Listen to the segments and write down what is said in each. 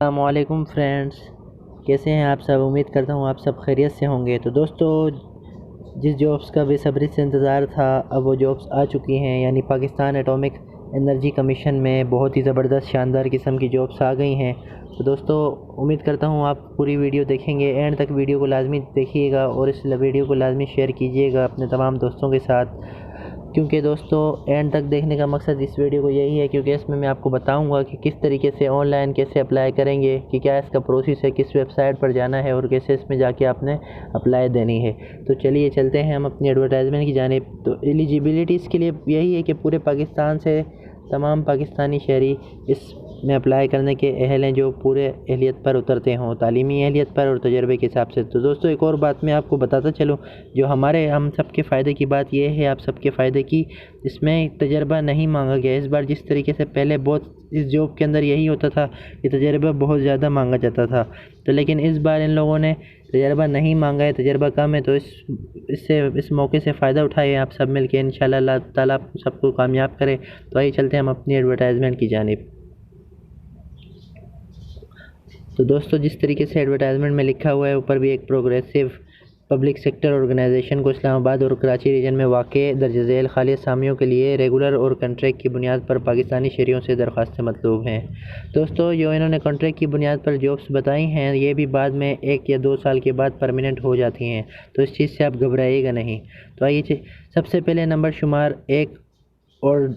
अस्सलामुअलैकुम फ्रेंड्स, कैसे हैं आप सब। उम्मीद करता हूँ आप सब खैरियत से होंगे। तो दोस्तों, जिस जॉब्स का बेसब्री से इंतज़ार था, अब वो जॉब्स आ चुकी हैं। यानी पाकिस्तान एटॉमिक एनर्जी कमीशन में बहुत ही ज़बरदस्त शानदार किस्म की जॉब्स आ गई हैं। तो दोस्तों, उम्मीद करता हूँ आप पूरी वीडियो देखेंगे, एंड तक वीडियो को लाजमी देखिएगा और इस वीडियो को लाजमी शेयर कीजिएगा अपने तमाम दोस्तों के साथ, क्योंकि दोस्तों एंड तक देखने का मकसद इस वीडियो को यही है, क्योंकि इसमें मैं आपको बताऊंगा कि किस तरीके से ऑनलाइन कैसे अप्लाई करेंगे, कि क्या इसका प्रोसेस है, किस वेबसाइट पर जाना है और कैसे इसमें जाके आपने अप्लाई देनी है। तो चलिए चलते हैं हम अपनी एडवर्टाइजमेंट की जानिब। तो एलिजिबिलिटी इसके लिए यही है कि पूरे पाकिस्तान से तमाम पाकिस्तानी शहरी इसमें अप्लाई करने के अहल हैं, जो पूरे अहलियत पर उतरते हों, तालीमी अहलियत पर और तजर्बे के हिसाब से। तो दोस्तों, एक और बात मैं आपको बताता चलूँ, जो हम सबके फ़ायदे की बात यह है, आप सबके फ़ायदे की, इसमें तजर्बा नहीं मांगा गया इस बार। जिस तरीके से पहले बहुत इस जॉब के अंदर यही होता था कि तजर्बा बहुत ज़्यादा मांगा जाता था, तो लेकिन इस बार इन लोगों ने तजर्बा नहीं मांगा है, तजर्बा कम है। तो इस मौके से फ़ायदा उठाए आप सब मिल के, इंशाल्लाह अल्लाह ताला आप सबको कामयाब करे। तो आइए चलते हैं हम अपनी एडवर्टाइजमेंट की जानिब। तो दोस्तों, जिस तरीके से एडवर्टाइजमेंट में लिखा हुआ है, ऊपर भी एक प्रोग्रेसिव पब्लिक सेक्टर ऑर्गेनाइजेशन को इस्लामाबाद और कराची रीजन में वाक़े दर्ज झेल खाली असामियों के लिए रेगुलर और कॉन्ट्रैक्ट की बुनियाद पर पाकिस्तानी शहरियों से दरख्वास्तें मतलूब हैं। दोस्तों, जो इन्होंने कॉन्ट्रैक्ट की बुनियाद पर जॉब्स बताई हैं, ये भी बाद में 1 या 2 साल के बाद परमानेंट हो जाती हैं, तो इस चीज़ से आप घबराइएगा नहीं। तो आइए, सबसे पहले नंबर शुमार 1 और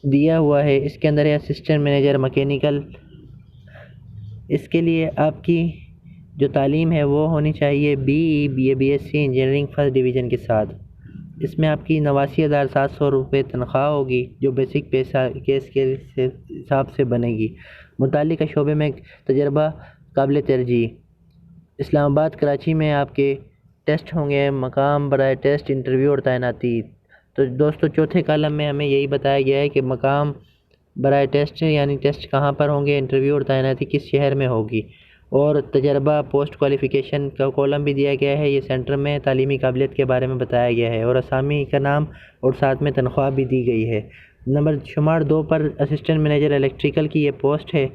दिया हुआ है, इसके अंदर है असिस्टेंट मैनेजर मैकेनिकल। इसके लिए आपकी जो तालीम है वो होनी चाहिए BSc इंजीनियरिंग फर्स्ट डिवीज़न के साथ। इसमें आपकी 89,700 रुपये तनख्वाह होगी, जो बेसिक पैसा केस के हिसाब से बनेगी। मुतालिका शोबे में तजर्बा काबिल तरजीह। इस्लामाबाद कराची में आपके टेस्ट होंगे, मकाम बराए टेस्ट इंटरव्यू और तैनाती। तो दोस्तों, चौथे कॉलम में हमें यही बताया गया है कि मकाम बराए टेस्ट यानी टेस्ट कहाँ पर होंगे, इंटरव्यू और तैनाती किस शहर में होगी, और तजर्बा पोस्ट क्वालिफ़िकेशन का कॉलम भी दिया गया है। ये सेंटर में तालीमी काबिलियत के बारे में बताया गया है, और असामी का नाम और साथ में तनख्वाह भी दी गई है। नंबर शुमार 2 पर असिस्टेंट मैनेजर इलेक्ट्रिकल की ये पोस्ट है,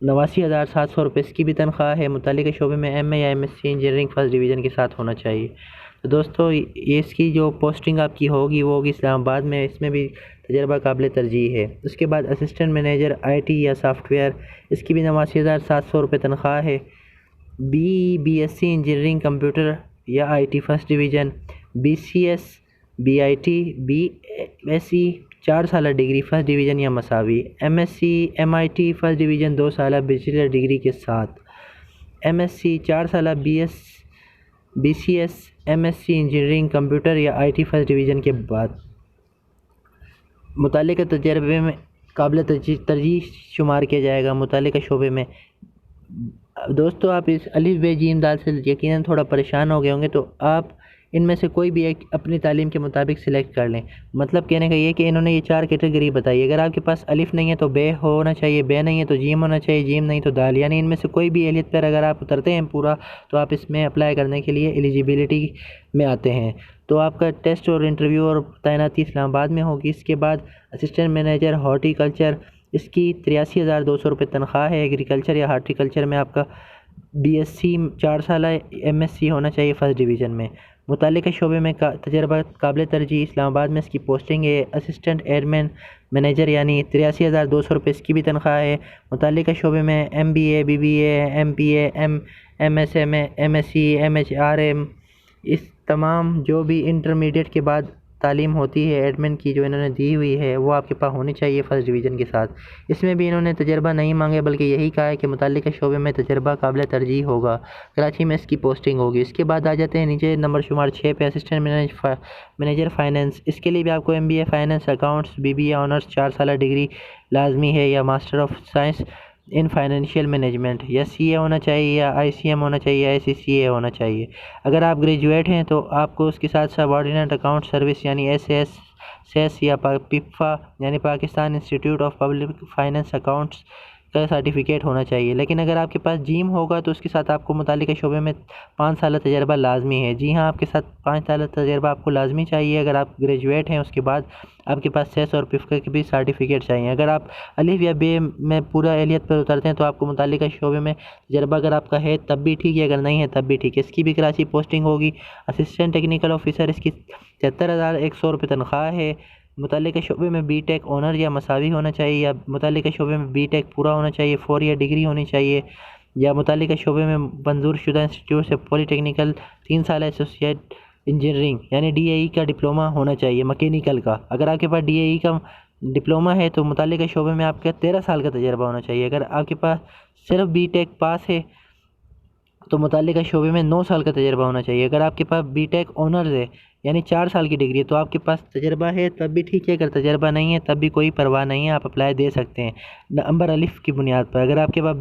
89,700 रुपये इसकी भी तनख्वाह है। मुतालिका शोबे में MA या MSc इंजीनियरिंग फर्स्ट डिवीज़न के साथ होना चाहिए। तो दोस्तों, ये इसकी जो पोस्टिंग आपकी होगी वो होगी इस्लामाबाद में, इसमें भी तजर्बा काबिल तरजीह है। उसके बाद असिस्टेंट मैनेजर IT या सॉफ्टवेयर, इसकी भी 89,700 रुपये तनख्वाह है। BSc इंजीनियरिंग कंप्यूटर या IT first division, BCS BIT BSc 4 साल डिग्री फर्स्ट डिवीज़न या मसावी, MSc MIT फर्स्ट डिवीज़न 2 साल बैचलर डिग्री के साथ, MSc 4 साल BCS MSc इंजीनियरिंग कंप्यूटर या IT फर्स्ट डिवीज़न के बाद मुतालिका तजर्बे में काबिल तरजीह शुमार किया जाएगा मुतालिका शोबे में। दोस्तों, आप इस अलिफ बे जीम दाल से यकीनन थोड़ा परेशान हो गए होंगे, तो आप इनमें से कोई भी एक अपनी तालीम के मुताबिक सिलेक्ट कर लें। मतलब कहने का ये कि इन्होंने ये 4 कैटेगरी बताई। अगर आपके पास अलिफ नहीं है तो बे होना चाहिए, बे नहीं है तो जीम होना चाहिए, जीम नहीं तो दाल, यानी इनमें से कोई भी एहलियत पर अगर आप उतरते हैं पूरा, तो आप इसमें अप्लाई करने के लिए एलिजिबिलिटी में आते हैं। तो आपका टेस्ट और इंटरव्यू और तैनाती इस्लामाबाद में होगी। इसके बाद असिस्टेंट मैनेजर हॉर्टिकल्चर, इसकी 83,200 रुपये तनख्वाह है। एग्रीकल्चर या हार्टिकल्चर में आपका BSc 4 साल MSc होना चाहिए फर्स्ट डिवीज़न में। मुतालिका शोबे में तजर्बा काबिल तरजीह, इस्लामाबाद में इसकी पोस्टिंग है। असिस्टेंट एडमिन मैनेजर यानी 83,200 रुपये इसकी भी तनख्वाह है। मुतालिका शोबे में MBA BBA MPA MSMA MSc MHRM, इस तमाम जो भी इंटरमीडिएट के बाद तालीम होती है एडमिन की, जो इन्होंने दी हुई है, वो आपके पास होनी चाहिए फर्स्ट डिवीज़न के साथ। इसमें भी इन्होंने तजर्बा नहीं मांगे, बल्कि यही कहा है कि मुतालिका शोबे में तजर्बा काबिल तरजीह होगा। कराची में इसकी पोस्टिंग होगी। इसके बाद आ जाते हैं नीचे नंबर शुमार 6 पे, असिस्टेंट मैनेजर फाइनेंस। इसके लिए भी आपको MBA finance accounts BBA honours 4 साल डिग्री लाजमी है, या master of science in financial management, या CA होना चाहिए, या ICM होना चाहिए, या ICCA होना चाहिए। अगर आप ग्रेजुएट हैं तो आपको उसके साथ सबऑर्डिनेट अकाउंट सर्विस यानी SAS या PIPFA यानी Pakistan institute of public finance accounts का सर्टिफिकेट होना चाहिए। लेकिन अगर आपके पास जिम होगा तो उसके साथ आपको मुतालिका शोबे में 5 साल तजर्बा लाजमी है। जी हाँ, आपके साथ 5 साल तजर्बा आपको लाजमी चाहिए। अगर आप ग्रेजुएट हैं उसके बाद आपके पास सेस और पिफ़्का के भी सर्टिफिकेट चाहिए। अगर आप अलिफ या बे में पूरा एहलियत पर उतरते हैं तो आपको मुतालिका शोबे में तजर्बा अगर आपका है तब भी ठीक है, अगर नहीं है तब भी ठीक है। इसकी भी कराची पोस्टिंग होगी। असिस्टेंट टेक्निकल ऑफिसर, इसकी 73,100 रुपये तनख्वाह है। मुतालिका शोबे में बीटेक ऑनर या मसावी होना चाहिए, या मुतालिका शोबे में बीटेक पूरा होना चाहिए, 4 ईयर डिग्री होनी चाहिए, या मुतालिका शोबे में मंजूर शुदा इंस्टीट्यूट से पॉलीटेक्निकल 3 साल एसोसिएट इंजीनियरिंग यानी डीएई का डिप्लोमा होना चाहिए मैकेनिकल का। अगर आपके पास डीएई का डिप्लोमा है तो मुतालिका शोबे में आपका 13 साल का तजर्बा होना चाहिए। अगर आपके पास सिर्फ बीटेक पास है तो मुतालिका शोबे में 9 साल का तजर्बा होना चाहिए। अगर आपके पास बीटेक ऑनर्स है यानी 4 साल की डिग्री है तो आपके पास तजर्बा है तब भी ठीक है, अगर तजर्बा नहीं है तब भी कोई परवाह नहीं है, आप अप्लाई दे सकते हैं नंबर अलिफ की बुनियाद पर। अगर आपके पास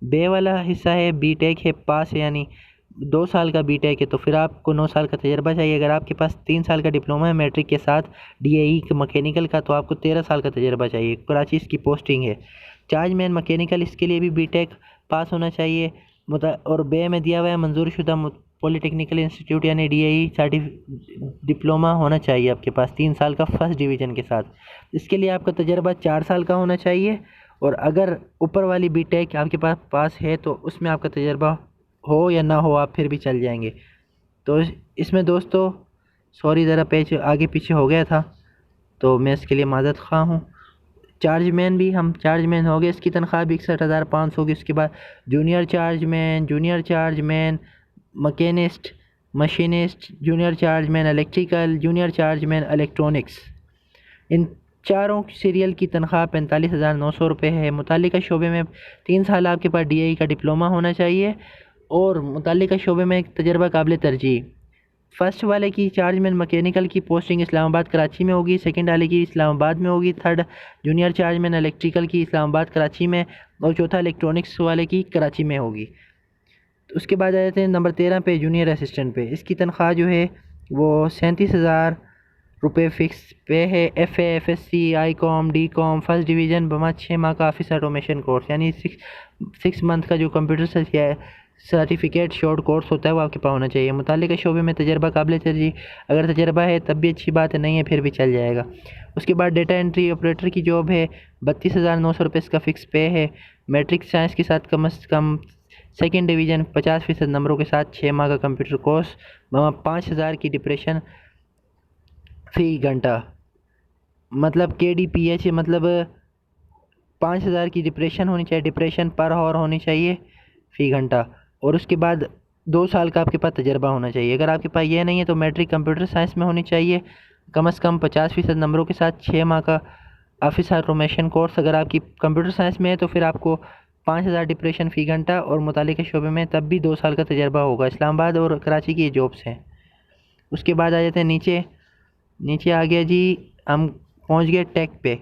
बे वाला हिस्सा है, बीटेक है पास है यानी 2 साल का बीटेक है तो फिर आपको 9 साल का तजर्बा चाहिए। अगर आपके पास 3 साल का डिप्लोमा है मैट्रिक के साथ डीएई मैकेनिकल का तो आपको 13 साल का तजर्बा चाहिए। कराची इसकी पोस्टिंग है। चार्जमैन मैकेनिकल, इसके लिए भी बीटेक पास होना चाहिए और बे में दिया हुआ है मंजूर शुदा पॉलीटेक्निकल इंस्टीट्यूट यानी डीएई डिप्लोमा होना चाहिए आपके पास 3 साल का फर्स्ट डिवीज़न के साथ। इसके लिए आपका तजर्बा 4 साल का होना चाहिए, और अगर ऊपर वाली बीटेक आपके पास है तो उसमें आपका तजर्बा हो या ना हो आप फिर भी चल जाएंगे। तो इसमें दोस्तों सॉरी ज़रा पेज आगे पीछे हो गया था तो मैं इसके लिए माज़रत ख़्वाह हूँ। चार्जमैन हो गए, इसकी तनख्वाह भी 61,500 होगी। उसके बाद junior chargeman, machinist, machinist, junior chargeman electrical, junior chargeman electronics, इन चारों सीरियल की तनख्वाह 45,900 रुपये है। मुतालिका शोबे में 3 साल आपके पास डीएई का डिप्लोमा होना चाहिए और मुतालिका शोबे में तजर्बा काबिल तरजीह। फर्स्ट वाले की चार्जमैन मैकेनिकल की पोस्टिंग इस्लामाबाद कराची में होगी, सेकंड वाले की इस्लामाबाद में होगी, थर्ड जूनियर चार्जमैन इलेक्ट्रिकल की इस्लामाबाद कराची में, और चौथा इलेक्ट्रॉनिक्स वाले की कराची में होगी। तो उसके बाद आ जाते हैं नंबर 13 पे जूनियर असिस्टेंट पे। इसकी तनख्वाह जो है वो 37,000 रुपये फ़िक्स पे है। FA, FSC, ICOM, DCOM first division बमा 6 माह का ऑफिस ऑटोमेशन कोर्स यानी 6 मंथ का जो कंप्यूटर सर्टिफिकेट शॉर्ट कोर्स होता है वो आपके पास होना चाहिए। मुतालिका शोबे में तजर्बा काबिल तरजीह, अगर तजर्बा है तब भी अच्छी बात है, नहीं है फिर भी चल जाएगा। उसके बाद डेटा एंट्री ऑपरेटर की जॉब है, 32,900 रुपये इसका फ़िक्स पे है। मैट्रिक साइंस के साथ कम से कम सेकेंड डिवीज़न 50% नंबरों के साथ 6 माह का कंप्यूटर कोर्स, 5,000 की डिप्रेशन फ़ी घंटा, मतलब KDPH मतलब 5,000 की डिप्रेशन होनी चाहिए, डिप्रेशन पर आवर होनी चाहिए फ़ी घंटा। और उसके बाद 2 साल का आपके पास तजर्बा होना चाहिए। अगर आपके पास ये नहीं है तो मैट्रिक कंप्यूटर साइंस में होनी चाहिए, कम से कम 50% नंबरों के साथ 6 माह का ऑफिस ऑटोमेशन कोर्स। अगर आपकी कंप्यूटर साइंस में है तो फिर आपको 5,000 डिप्रेशन फ़ी घंटा, और मुतालिका शोबे में तब भी 2 साल का तजर्बा होगा। इस्लामाबाद और कराची की ये जॉब्स हैं। उसके बाद आ जाते हैं नीचे आ गया जी, हम पहुंच गए टेक पे।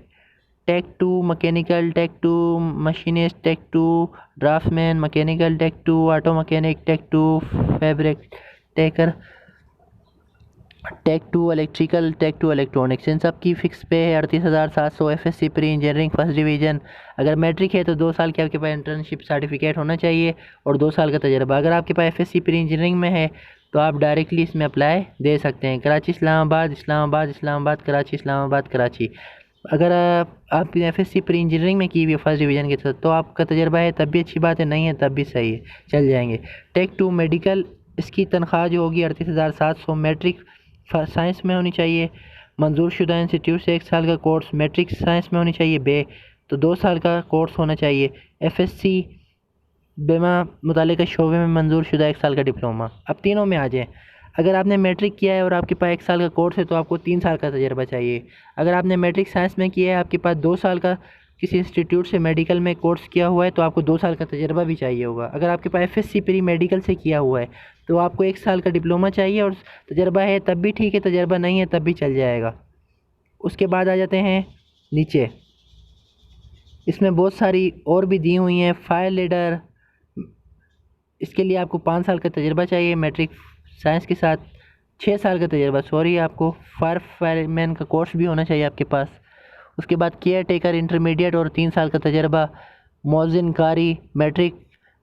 Tech 2 mechanical, tech 2 machinist, tech 2 draftsman mechanical, tech 2 auto mechanic, tech 2 fabricator, tech 2 electrical, tech 2 electronics, इन सब की फ़िक्स पे है 38,700। FSC pre engineering first division, अगर मैट्रिक है तो 2 साल के आपके पास इंटर्नशिप सर्टिफिकेट होना चाहिए और 2 साल का तजर्बा। अगर आपके पास FSC प्री इंजीनियरिंग में है तो आप डायरेक्टली इसमें अप्लाई दे सकते हैं। कराची इस्लामाबाद, कराची। अगर आप FSC प्री इंजीनियरिंग में की हुई फर्स्ट डिवीज़न के साथ तो आपका तजर्बा है तब भी अच्छी बात है, नहीं है तब भी सही है, चल जाएंगे। टेक 2 मेडिकल, इसकी तनख्वाह जो होगी 38,700, मैट्रिक साइंस में होनी चाहिए, मंजूर शुदा इंस्टीट्यूट से 1 साल का कोर्स, मैट्रिक साइंस में होनी चाहिए बे तो 2 साल का कोर्स होना चाहिए। FSC बेमा मुतालिका शोबे में मंजूर शुदा 1 साल का डिप्लोमा। अब तीनों में आ जाएँ। अगर आपने मैट्रिक किया है और आपके पास 1 साल का कोर्स है तो आपको 3 साल का तजर्बा चाहिए। अगर आपने मैट्रिक साइंस में किया है, आपके पास 2 साल का किसी इंस्टीट्यूट से मेडिकल में कोर्स किया हुआ है तो आपको 2 साल का तजर्बा भी चाहिए होगा। अगर आपके पास FSC प्री मेडिकल से किया हुआ है तो आपको 1 साल का डिप्लोमा चाहिए, और तजर्बा है तब भी ठीक है, तजर्बा नहीं है तब भी चल जाएगा। उसके बाद आ जाते हैं नीचे, इसमें बहुत सारी और भी दी हुई हैं। फायर लीडर, इसके लिए आपको 5 साल का तजर्बा चाहिए, मैट्रिक साइंस के साथ 6 साल का तजर्बा, आपको फायरमैन का कोर्स भी होना चाहिए आपके पास। उसके बाद केयर टेकर इंटरमीडिएट और 3 साल का तजर्बा, मौज़िन कारी, मैट्रिक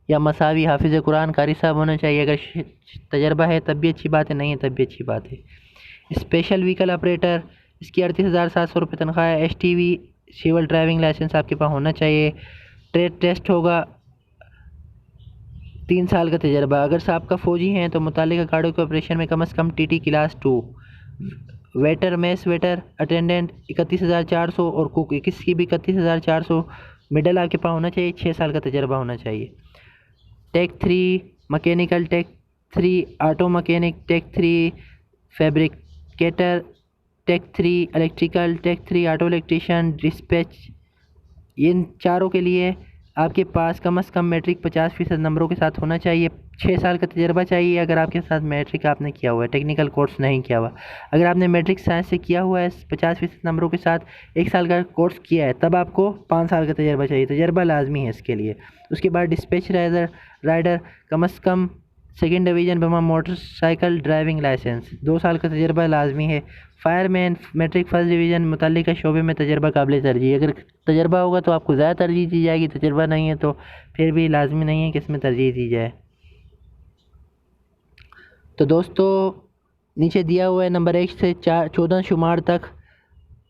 या मसावी हाफिज़ कुरान कारी साहब होना चाहिए। अगर तजर्बा है तब भी अच्छी बात है, नहीं है तब भी अच्छी बात है। स्पेशल व्हीकल ऑपरेटर, इसकी 38,700 रुपये तनख्वाह है। HTV सिविल ड्राइविंग लाइसेंस आपके पास होना चाहिए। ट्रेड टेस्ट होगा, 3 साल का तजर्बा। अगर साहब का फ़ौजी हैं तो मुतालिका गाड़ियों के ऑपरेशन में कम से कम TT class 2। Waiter, mess waiter, attendant 31,400 और कुक 21 की भी 31,400। मिडल आपके पास होना चाहिए, 6 साल का तजर्बा होना चाहिए। Tech 3 mechanical, tech 3 auto mechanic, tech 3 fabricator, tech 3 electrical, tech 3 auto electrician, dispatch. इन चारों के लिए आपके पास कम से कम मैट्रिक 50% नंबरों के साथ होना चाहिए। 6 साल का तजर्बा चाहिए अगर आपके साथ मैट्रिक आपने किया हुआ है, टेक्निकल कोर्स नहीं किया हुआ। अगर आपने मैट्रिक साइंस से किया हुआ है 50% नंबरों के साथ 1 साल का कोर्स किया है, तब आपको 5 साल का तजर्बा चाहिए। तजर्बा लाजमी है इसके लिए। उसके बाद डिस्पैच राइडर कम से कम 2nd डिवीज़न बमा मोटरसाइकिल ड्राइविंग लाइसेंस, 2 साल का तजर्बा लाजमी है। फायरमैन मैट्रिक 1st डिवीज़न मुतल्लिका शोबे में तजर्बा काबिल तरजीह। अगर तजर्बा होगा तो आपको ज़्यादा तरजीह दी जाएगी, तजर्बा नहीं है तो फिर भी लाजमी नहीं है कि इसमें तरजीह दी जाए। तो दोस्तों नीचे दिया हुआ है नंबर 1 से 14 शुमार तक,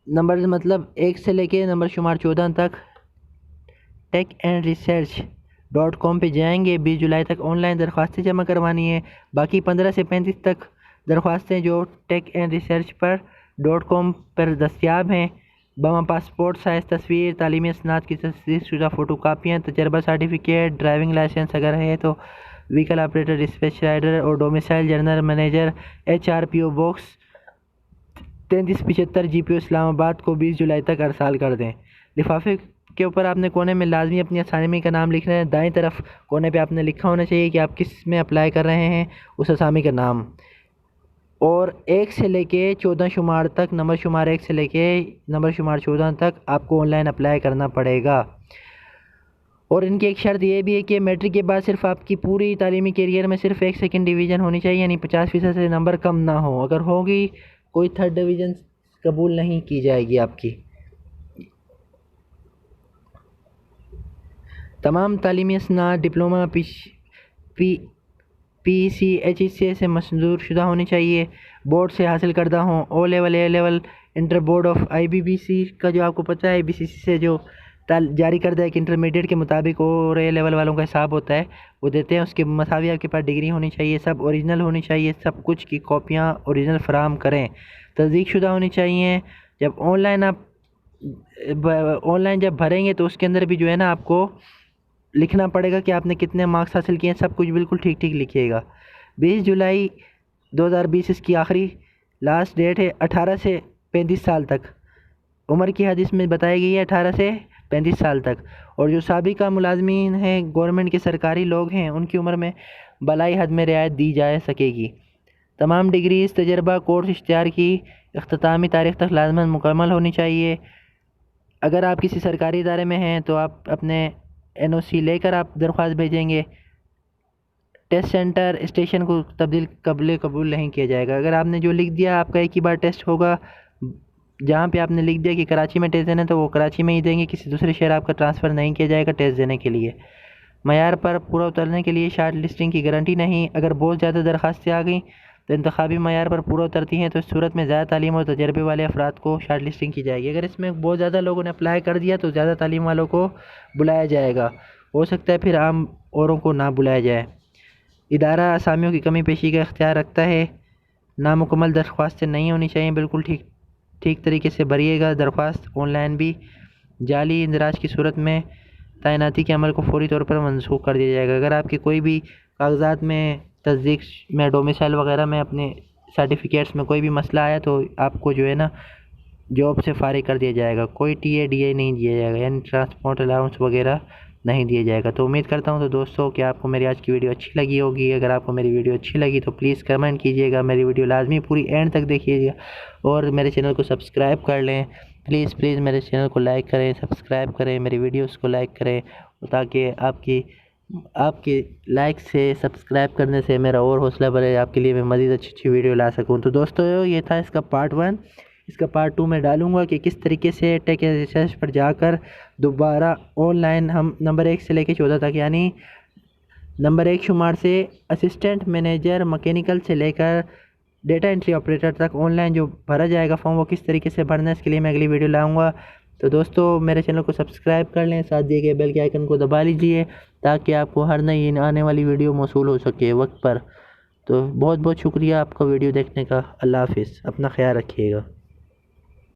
नंबर मतलब 1 से लेके नंबर शुमार 14 तक techandresearch.com पे जाएंगे। 20 जुलाई तक ऑनलाइन दरख्वास्तें जमा करवानी है। बाकी 15 से 35 तक दरख्वास्तें जो techandresearch.com पर दस्तियाब हैं। बमा पासपोर्ट साइज़ तस्वीर, तालीमी इसनाद की तस्दीक़शुदा फ़ोटो कापियाँ, तजर्बा सर्टिफिकेट, ड्राइविंग लाइसेंस अगर है तो, व्हीकल ऑपरेटर, डिस्पैच राइडर और domicile general manager HRPO box 3375 GPO Islamabad को 20 जुलाई तक अरसाल कर दें। लिफाफे के ऊपर आपने कोने में लाजमी अपनी असामी का नाम लिखना है। दाएं तरफ कोने पे आपने लिखा होना चाहिए कि आप किस में अप्लाई कर रहे हैं, उस असामी का नाम। और 1 से लेके 14 शुमार तक, नंबर शुमार 1 से लेके नंबर शुमार 14 तक आपको ऑनलाइन अप्लाई करना पड़ेगा। और इनकी एक शर्त ये भी है कि मैट्रिक के बाद सिर्फ आपकी पूरी तालीमी कैरियर में सिर्फ 1 2nd डिवीज़न होनी चाहिए, यानी 50% से नंबर कम ना हो। अगर होगी कोई 3rd डिवीज़न कबूल नहीं की जाएगी आपकी। तमाम तालीमी असनाद डिप्लोमा PCHEC से मंजूर शुदा होनी चाहिए, बोर्ड से हासिल करदा हों। O level, A level, inter board of IBBC का जो आपको पता है IBCC से जो जारी करदा है कि इंटरमीडिएट के मुताबिक और A लेवल वालों का हिसाब होता है, वो देते हैं। उसके मसावी आपके पास डिग्री होनी चाहिए, सब ओरिजिनल होनी चाहिए, सब कुछ की कॉपियाँ ओरिजिनल फराहम करें, तस्दीक शुदा होनी चाहिए। जब ऑनलाइन जब भरेंगे तो उसके अंदर भी जो है ना आपको लिखना पड़ेगा कि आपने कितने मार्क्स हासिल किए हैं, सब कुछ बिल्कुल ठीक ठीक लिखिएगा। 20 जुलाई 2020 इसकी आखिरी लास्ट डेट है। 18 से 35 साल तक उम्र की हद इसमें बताई गई है, 18 से 35 साल तक। और जो साबिका मुलाजमीन हैं, गवर्नमेंट के सरकारी लोग हैं, उनकी उम्र में बलाई हद में रियायत दी जा सकेगी। तमाम डिग्रीज, तजर्बा, कोर्स इश्तिहार की इख्तितामी तारीख तक लाजमन मुकम्मल होनी चाहिए। अगर आप किसी सरकारी इदारे में हैं तो आप अपने NOC लेकर आप दरख्वास्त भेजेंगे। टेस्ट सेंटर स्टेशन को तब्दील कबूल नहीं किया जाएगा। अगर आपने जो लिख दिया, आपका एक ही बार टेस्ट होगा। जहाँ पे आपने लिख दिया कि कराची में टेस्ट देना है तो वो कराची में ही देंगे, किसी दूसरे शहर आपका ट्रांसफ़र नहीं किया जाएगा टेस्ट देने के लिए। मयार पर पूरा उतरने के लिए शार्ट लिस्टिंग की गारंटी नहीं। अगर बहुत ज़्यादा दरख्वास्तें आ गई तो इंतखाबी मयार पर पूरा उतरती हैं तो इस सूरत में ज़्यादा तालीम और तजर्बे वाले अफराद को शार्ट लिस्टिंग की जाएगी। अगर इसमें बहुत ज़्यादा लोगों ने अप्लाई कर दिया तो ज़्यादा तालीम वालों को बुलाया जाएगा। हो सकता है फिर आम औरों को ना बुलाया जाए। इदारा असामियों की कमी पेशी का इख्तियार रखता है। नामुकम्मल दरख्वास्तें नहीं होनी चाहिए, बिल्कुल ठीक तरीके से भरिएगा दरख्वास्त। ऑनलाइन भी जाली इंदराज की सूरत में तैनाती के अमल को फौरी तौर पर मनसूख कर दिया जाएगा। अगर आपके कोई भी कागजात में, तस्दीक में, डोमिसाइल वगैरह में, अपने सर्टिफिकेट्स में कोई भी मसला आया तो आपको जो है ना जॉब से फारिग कर दिया जाएगा। कोई TA DA नहीं दिया जाएगा, यानी ट्रांसपोर्ट अलाउंस वगैरह नहीं दिया जाएगा। तो उम्मीद करता हूँ तो दोस्तों कि आपको मेरी आज की वीडियो अच्छी लगी होगी। अगर आपको मेरी वीडियो अच्छी लगी तो प्लीज़ कमेंट कीजिएगा, मेरी वीडियो लाजमी पूरी एंड तक देखिएगा और मेरे चैनल को सब्सक्राइब कर लें। प्लीज़ मेरे चैनल को लाइक करें, सब्सक्राइब करें, मेरी वीडियोस को लाइक करें, ताकि आपके लाइक से, सब्सक्राइब करने से मेरा और हौसला बढ़े, आपके लिए मैं मज़ीद अच्छी वीडियो ला सकूँ। तो दोस्तों ये था इसका पार्ट 1। इसका पार्ट 2 में डालूँगा कि किस तरीके से टेक रिसर्च पर जाकर दोबारा ऑनलाइन हम नंबर 1 से लेकर 14 तक, यानी नंबर 1 शुमार से असिस्टेंट मैनेजर मैकेनिकल से लेकर डेटा एंट्री ऑपरेटर तक ऑनलाइन जो भरा जाएगा फॉर्म, वो किस तरीके से भरना है इसके लिए मैं अगली वीडियो लाऊंगा। तो दोस्तों मेरे चैनल को सब्सक्राइब कर लें, साथ दिए गए बेल के आइकन को दबा लीजिए ताकि आपको हर नई आने वाली वीडियो मौसूल हो सके वक्त पर। तो बहुत बहुत शुक्रिया आपका वीडियो देखने का। अल्लाह हाफिज़, अपना ख्याल रखिएगा।